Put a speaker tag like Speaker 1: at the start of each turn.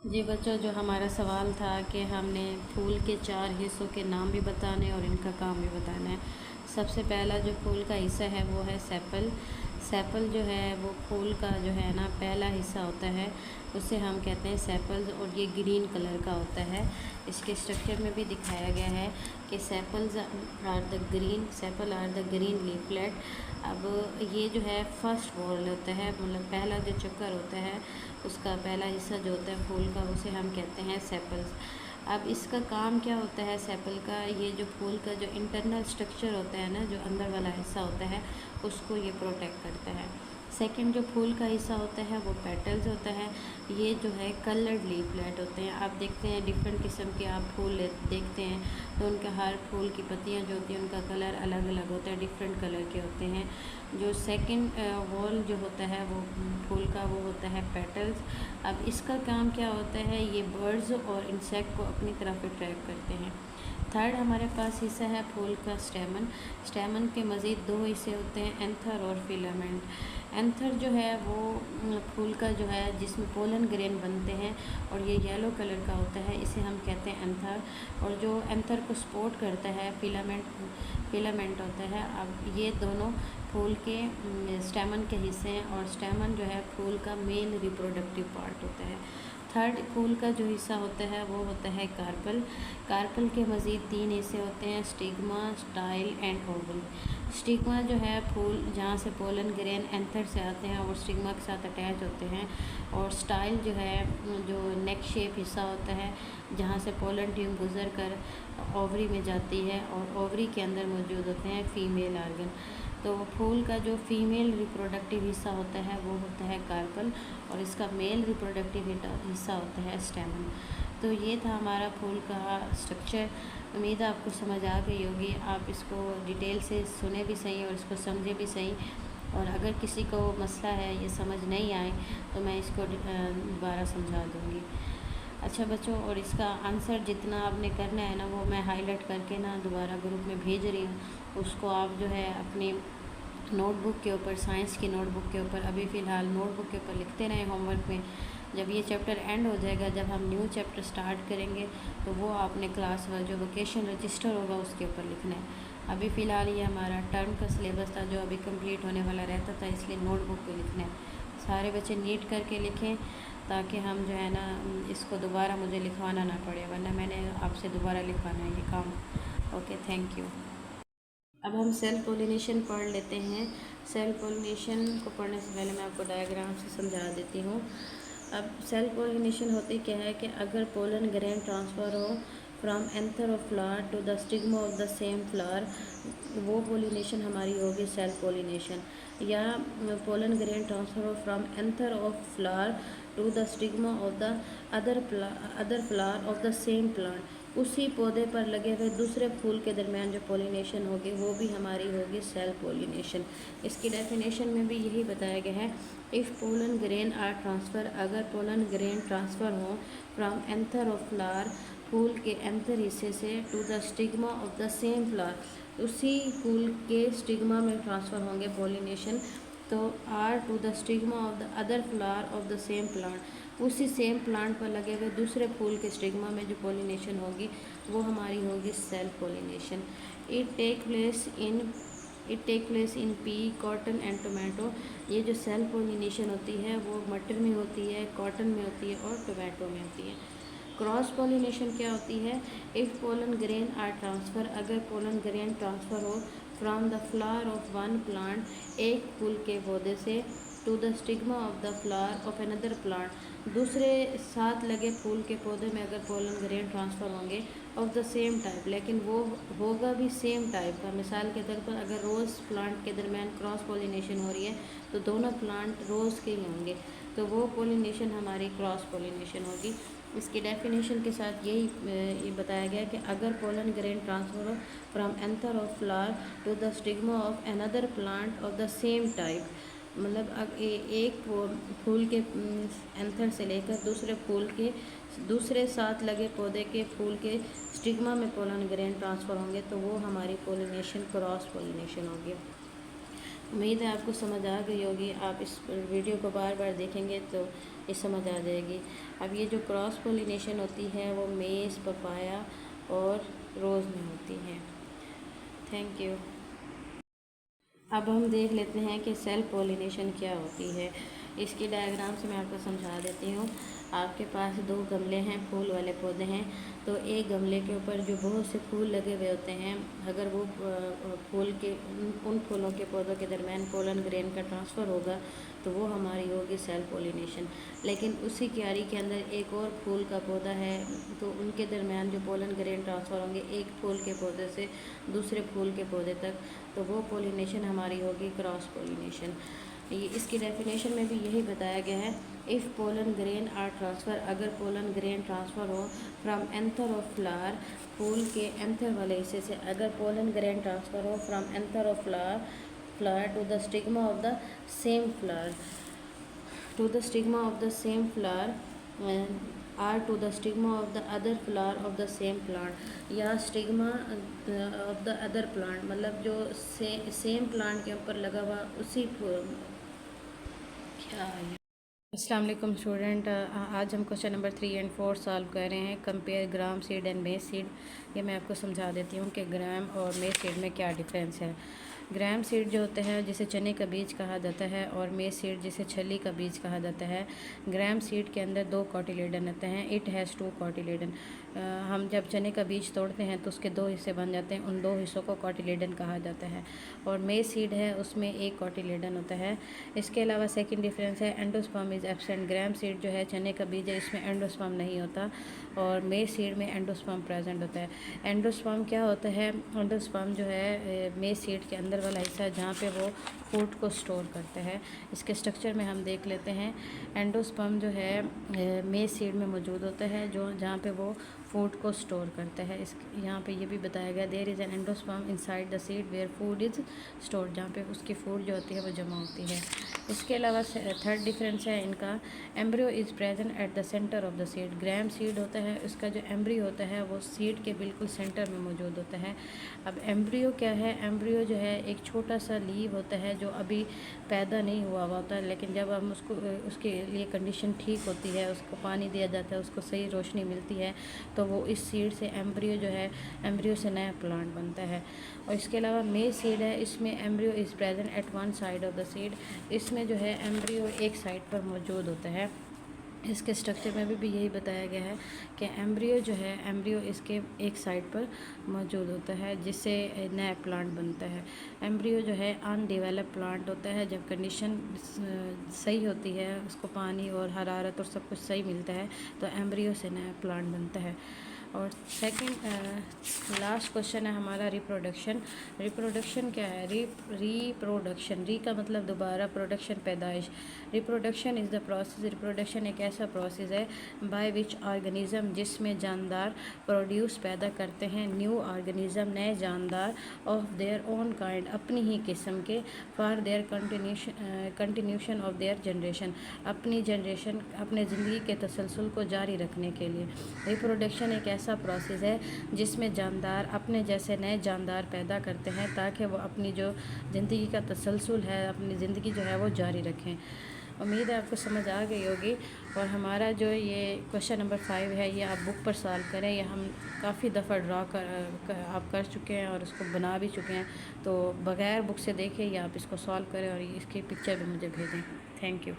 Speaker 1: जी बच्चों, जो हमारा सवाल था कि हमने फूल के 4 हिस्सों के नाम भी बताने और इनका काम भी बताना है। सबसे पहला जो फूल का हिस्सा है वो है सेपल। सेपल जो है वो फूल का जो है ना पहला हिस्सा होता है, उसे हम कहते हैं सेपल्स, और ये ग्रीन कलर का होता है। इसके स्ट्रक्चर में भी दिखाया गया है कि sepal are the green leaflet. अब ये जो है फर्स्ट वॉल होता है, मतलब पहला जो चक्कर होता है उसका पहला हिस्सा जो होता है फूल का, उसे हम कहते हैं सेपल्स। अब इसका काम क्या होता है सेपल का? ये जो फूल का जो इंटरनल स्ट्रक्चर होता है ना, जो अंदर वाला हिस्सा होता है, उसको ये प्रोटेक्ट करता है। सेकंड जो फूल का हिस्सा होता है वो पेटल्स होता है। ये जो है कलर्ड लीफलेट होते हैं। आप देखते हैं डिफरेंट किस्म के आप फूल देखते हैं तो उनके हर फूल की पत्तियां जो होती हैं उनका कलर अलग अलग होता है, डिफरेंट कलर के होते हैं। जो सेकंड वॉल जो होता है वो फूल का, वो होता है पेटल्स। अब इसका काम क्या होता है? ये बर्ड्स और इंसेक्ट को अपनी तरफ अट्रैक्ट करते हैं। थर्ड हमारे पास हिस्सा है फूल का स्टेमन। स्टेमन के मज़ीद 2 हिस्से होते हैं, एंथर और फिलामेंट। एंथर जो है वो फूल का जो है जिसमें पोलन ग्रेन बनते हैं और ये येलो कलर का होता है, इसे हम कहते हैं एंथर। और जो एंथर को सपोर्ट करता है फिलामेंट होता है। अब ये दोनों फूल के स्टेमन के हिस्से हैं, और स्टेमन जो है फूल का मेल रिप्रोडक्टिव पार्ट होता है। थर्ड फूल का जो हिस्सा होता है वो होता है कार्पल। कार्पल के मज़ीद 3 हिस्से होते हैं, stigma, style and Oval. Stigma जो है फूल जहाँ से पोलन ग्रेन एंथर से आते हैं और स्टिग्मा के साथ अटैच होते हैं। और स्टाइल जो है जो नेक शेप हिस्सा होता है जहाँ से पोलन ट्यूब गुजर कर ओवरी में जाती है, और ओवरी के अंदर मौजूद होते हैं फीमेल आर्गन। तो फूल का जो फीमेल रिप्रोडक्टिव हिस्सा होता है वो होता है कार्पल, और इसका मेल रिप्रोडक्टिव हिस्सा होता है स्टेमन। तो ये था हमारा फूल का स्ट्रक्चर। उम्मीद है आपको समझ आ गई होगी। आप इसको डिटेल से सुने भी सही और इसको समझे भी सही। और अगर किसी को मसला है, ये समझ नहीं आए, तो मैं इसको दोबारा समझा दूँगी। अच्छा बच्चों, और इसका आंसर जितना आपने करना है ना वो मैं हाईलाइट करके ना दोबारा ग्रुप में भेज रही हूँ। उसको आप जो है अपनी नोटबुक के ऊपर, साइंस की नोटबुक के ऊपर, अभी फ़िलहाल नोटबुक के ऊपर लिखते रहें होमवर्क में। जब ये चैप्टर एंड हो जाएगा, जब हम न्यू चैप्टर स्टार्ट करेंगे, तो वो आपने क्लास में जो वोकेशन रजिस्टर होगा उसके ऊपर लिखना है। अभी फ़िलहाल ये हमारा टर्म का सिलेबस था जो अभी कंप्लीट होने वाला रहता था, इसलिए नोटबुक पे लिखना है। सारे बच्चे नीट करके लिखें ताकि हम जो है ना इसको दोबारा मुझे लिखवाना ना पड़े, वरना मैंने आपसे दोबारा लिखवाना है ये काम। Okay, thank you. अब हम सेल पोलिनेशन पढ़ लेते हैं। सेल पोलिनेशन को पढ़ने से पहले मैं आपको डायग्राम से समझा देती हूँ। अब सेल पोलिनेशन होती क्या है कि अगर पोलन ग्रेन ट्रांसफ़र हो from anther of flower to the stigma of the same flower, वो पोलिनेशन हमारी होगी सेल पोलिनेशन। या पोलन ग्रेन ट्रांसफ़र हो from anther of flower to the stigma of the other flower of the same plant, उसी पौधे पर लगे हुए दूसरे फूल के दरमियान जो पोलिनेशन होगी वो भी हमारी होगी सेल पोलिनेशन। इसकी डेफिनेशन में भी यही बताया गया है, if pollen grain are transfer, अगर पोलन ग्रेन ट्रांसफ़र हो फ्रॉम एंथर ऑफ फ्लावर, फूल के एंथर हिस्से से, to the stigma of the same flower, उसी फूल के स्टिग्मा में ट्रांसफ़र होंगे पोलिनेशन, तो are to the stigma of the other flower of the same plant, उसी सेम प्लांट पर लगे हुए दूसरे फूल के स्टिग्मा में जो पोलिनेशन होगी वो हमारी होगी self pollination. It take place in pea, cotton and tomato. ये जो सेल्फ पोलिनेशन होती है वो मटर में होती है, कॉटन में होती है और टोमेटो में होती है। क्रॉस पोलिनेशन क्या होती है? If pollen grain are transfer, अगर पोलन ग्रेन ट्रांसफ़र हो from the flower of one plant, एक फूल के पौधे से, to the stigma of the flower of another plant, दूसरे साथ लगे फूल के पौधे में अगर पोलन ग्रेन ट्रांसफ़र होंगे ऑफ द सेम टाइप, लेकिन वो होगा भी सेम टाइप का। मिसाल के तौर पर अगर रोज़ प्लांट के दरमियान क्रॉस पोलिनेशन हो रही है तो दोनों प्लांट रोज़ के ही होंगे, तो वो पोलिनेशन हमारी क्रॉस पोलिनेशन होगी। इसकी डेफिनेशन के साथ ये बताया गया कि अगर पोलन ग्रेन ट्रांसफर हो from anther of flower to the stigma of another plant of the same type, मतलब अब एक फूल के एंथर से लेकर दूसरे फूल के दूसरे साथ लगे पौधे के फूल के स्टिग्मा में पोलन ग्रेन ट्रांसफ़र होंगे, तो वो हमारी पोलिनेशन क्रॉस पोलिनेशन होगी। उम्मीद है आपको समझ आ गई होगी। आप इस वीडियो को बार बार देखेंगे तो ये समझ आ जाएगी। अब ये जो क्रॉस पोलिनेशन होती है वो मेज़, पपाया और रोज़ में होती है। Thank you. अब हम देख लेते हैं कि सेल्फ पोलिनेशन क्या होती है। इसकी डायग्राम से मैं आपको समझा देती हूँ। आपके पास 2 गमले हैं, फूल वाले पौधे हैं। तो एक गमले के ऊपर जो बहुत से फूल लगे हुए होते हैं, अगर वो फूल के उन फूलों के पौधों के दरमियान पोलन ग्रेन का ट्रांसफ़र होगा तो वो हमारी होगी सेल्फ पोलिनेशन। लेकिन उसी क्यारी के अंदर एक और फूल का पौधा है, तो उनके दरमियान जो पोलन ग्रेन ट्रांसफ़र होंगे एक फूल के पौधे से दूसरे फूल के पौधे तक, तो वो पोलिनेशन हमारी होगी क्रॉस पोलिनेशन। ये इसकी डेफिनेशन में भी यही बताया गया है, if pollen grain are transfer, अगर पोलन ग्रेन ट्रांसफ़र हो फ्रॉम एंथर ऑफ फ्लावर, फूल के एंथर वाले हिस्से से अगर पोलन ग्रेन ट्रांसफ़र हो from anther of flower to the stigma of the same flower, to the stigma of the same flower or to the stigma of the other flower of the same plant, या stigma of the other plant, मतलब जो same plant के ऊपर लगा हुआ उसी क्या है। अस्सलाम वालेकुम स्टूडेंट, आज हम क्वेश्चन नंबर 3 और 4 सॉल्व कर रहे हैं। कंपेयर ग्राम सीड एंड मेज सीड। ये मैं आपको समझा देती हूँ कि ग्राम और मेज सीड में क्या डिफरेंस है। ग्राम सीड जो होता है जिसे चने का बीज कहा जाता है, और मेज सीड जिसे छली का बीज कहा जाता है। ग्राम सीड के अंदर 2 कॉटिलेडन होते हैं, इट हैज़ 2 कॉटिलेडन। हम जब चने का बीज तोड़ते हैं तो उसके 2 हिस्से बन जाते हैं, उन 2 हिस्सों को कॉटिलेडन कहा जाता है। और मेज सीड है उसमें 1 कॉटिलेडन होता है। इसके अलावा सेकंड डिफरेंस है endosperm is absent. Gram seed जो है चने का बीज है, इसमें एंडोस्पर्म नहीं होता, और मेज सीड में एंडोस्पर्म प्रेजेंट होता है। एंडोस्पर्म क्या होता है? एंडोस्पर्म जो है मेज सीड के अंदर वाला हिस्सा है जहाँ पे वो फूड को स्टोर करता है। इसके स्ट्रक्चर में हम देख लेते हैं। एंडोस्पर्म जो है मेज सीड में मौजूद होता है, जो जहाँ पे वो फूड को स्टोर करता है। इस यहाँ पे ये भी बताया गया, there is an endosperm inside the seed where food is store, जहाँ पे उसकी फूड जो होती है वो जमा होती है। इसके अलावा थर्ड डिफरेंस है इनका, embryo is present at the centre of the seed. Gram seed होता है, उसका जो एम्ब्रियो होता है वो सीड के बिल्कुल सेंटर में मौजूद होता है। अब एम्ब्रियो क्या है? एम्ब्रियो जो है एक छोटा सा लीव होता है जो अभी पैदा नहीं हुआ होता है, लेकिन जब हम उसके लिए कंडीशन ठीक होती है, उसको पानी दिया जाता है, उसको सही रोशनी मिलती है, तो वो इस सीड से एम्ब्रियो जो है, एम्ब्रियो से नया प्लांट बनता है। और इसके अलावा मेज सीड है, इसमें embryo is present at one side of the seed. इसमें जो है एम्ब्रियो एक साइड पर मौजूद होता है। इसके स्ट्रक्चर में भी यही बताया गया है कि एम्ब्रियो जो है, एम्ब्रियो इसके एक साइड पर मौजूद होता है जिससे नया प्लांट बनता है। एम्ब्रियो जो है अनडेवलप प्लांट होता है, जब कंडीशन सही होती है, उसको पानी और हरारत और सब कुछ सही मिलता है, तो एम्ब्रियो से नया प्लांट बनता है। और सेकंड लास्ट क्वेश्चन है हमारा रिप्रोडक्शन। रिप्रोडक्शन क्या है? रिप्रोडक्शन, री का मतलब दोबारा, प्रोडक्शन पैदाइश। Reproduction is the process, reproduction एक ऐसा प्रोसेस है बाय विच ऑर्गेनिज्म, जिसमें जानदार प्रोड्यूस पैदा करते हैं न्यू ऑर्गेनिज्म, नए जानदार ऑफ देयर ओन काइंड, अपनी ही किस्म के, for their continuation of their generation, अपनी जनरेशन, अपने ज़िंदगी के तसलसल को जारी रखने के लिए। रिप्रोडक्शन एक ऐसा प्रोसेस है जिसमें जानदार अपने जैसे नए जानदार पैदा करते हैं ताकि वो अपनी जो ज़िंदगी का तसलसल है, अपनी ज़िंदगी जो है वो जारी रखें। उम्मीद है आपको समझ आ गई होगी। और हमारा जो ये क्वेश्चन नंबर 5 है, ये आप बुक पर सॉल्व करें। ये हम काफ़ी दफ़ा ड्रा आप कर चुके हैं और उसको बना भी चुके हैं, तो बग़ैर बुक से देखें या आप इसको सॉल्व करें और इसकी पिक्चर भी मुझे भेजें। Thank you.